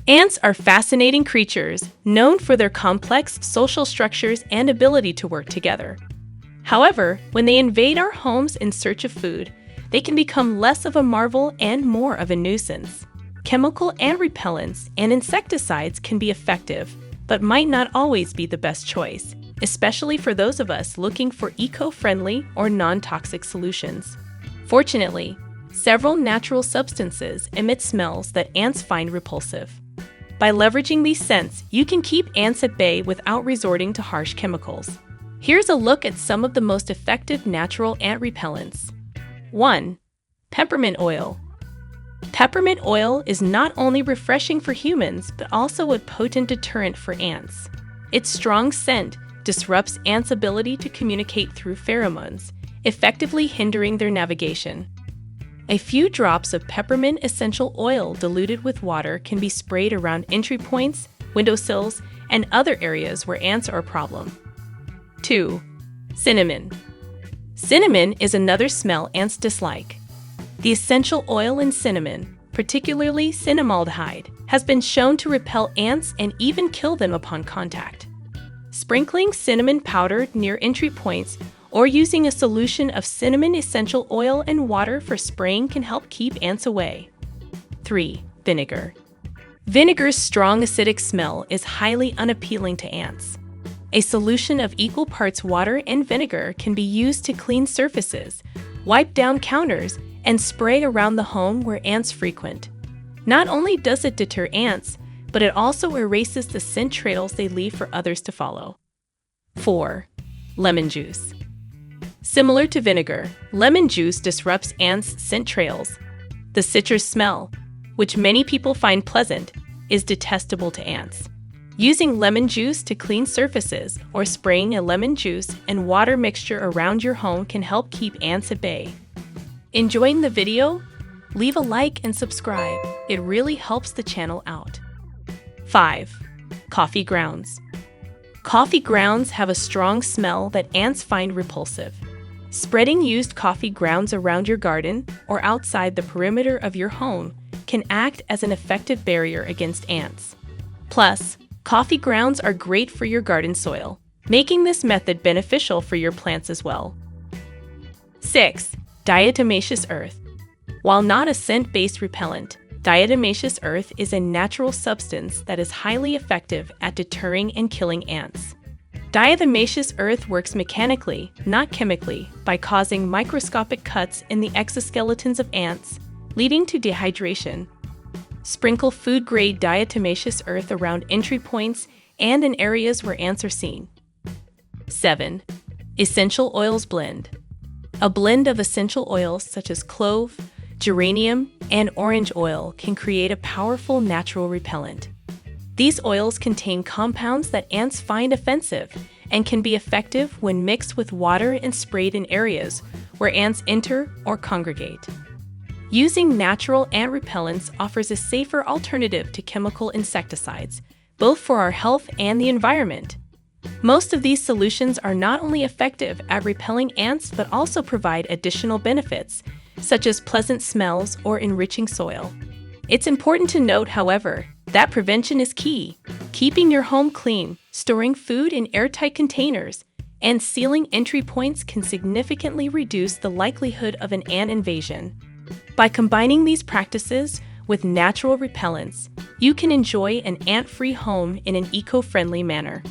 Ants are fascinating creatures, known for their complex social structures and ability to work together. However, when they invade our homes in search of food, they can become less of a marvel and more of a nuisance. Chemical ant repellents and insecticides can be effective, but might not always be the best choice, especially for those of us looking for eco-friendly or non-toxic solutions. Fortunately, several natural substances emit smells that ants find repulsive. By leveraging these scents, you can keep ants at bay without resorting to harsh chemicals. Here's a look at some of the most effective natural ant repellents. 1. Peppermint oil. Peppermint oil is not only refreshing for humans, but also a potent deterrent for ants. Its strong scent disrupts ants' ability to communicate through pheromones, effectively hindering their navigation. A few drops of peppermint essential oil diluted with water can be sprayed around entry points, windowsills, and other areas where ants are a problem. 2. Cinnamon. Cinnamon is another smell ants dislike. The essential oil in cinnamon, particularly cinnamaldehyde, has been shown to repel ants and even kill them upon contact. Sprinkling cinnamon powder near entry points or using a solution of cinnamon essential oil and water for spraying can help keep ants away. 3. Vinegar. Vinegar's strong acidic smell is highly unappealing to ants. A solution of equal parts water and vinegar can be used to clean surfaces, wipe down counters, and spray around the home where ants frequent. Not only does it deter ants, but it also erases the scent trails they leave for others to follow. 4. Lemon juice. Similar to vinegar, lemon juice disrupts ants' scent trails. The citrus smell, which many people find pleasant, is detestable to ants. Using lemon juice to clean surfaces or spraying a lemon juice and water mixture around your home can help keep ants at bay. Enjoying the video? Leave a like and subscribe. It really helps the channel out. 5. Coffee grounds. Coffee grounds have a strong smell that ants find repulsive. Spreading used coffee grounds around your garden or outside the perimeter of your home can act as an effective barrier against ants. Plus, coffee grounds are great for your garden soil, making this method beneficial for your plants as well. 6. Diatomaceous earth. While not a scent-based repellent, diatomaceous earth is a natural substance that is highly effective at deterring and killing ants. Diatomaceous earth works mechanically, not chemically, by causing microscopic cuts in the exoskeletons of ants, leading to dehydration. Sprinkle food-grade diatomaceous earth around entry points and in areas where ants are seen. 7. Essential oils blend. A blend of essential oils such as clove, geranium, and orange oil can create a powerful natural repellent. These oils contain compounds that ants find offensive and can be effective when mixed with water and sprayed in areas where ants enter or congregate. Using natural ant repellents offers a safer alternative to chemical insecticides, both for our health and the environment. Most of these solutions are not only effective at repelling ants but also provide additional benefits, such as pleasant smells or enriching soil. It's important to note, however, that prevention is key. Keeping your home clean, storing food in airtight containers, and sealing entry points can significantly reduce the likelihood of an ant invasion. By combining these practices with natural repellents, you can enjoy an ant-free home in an eco-friendly manner.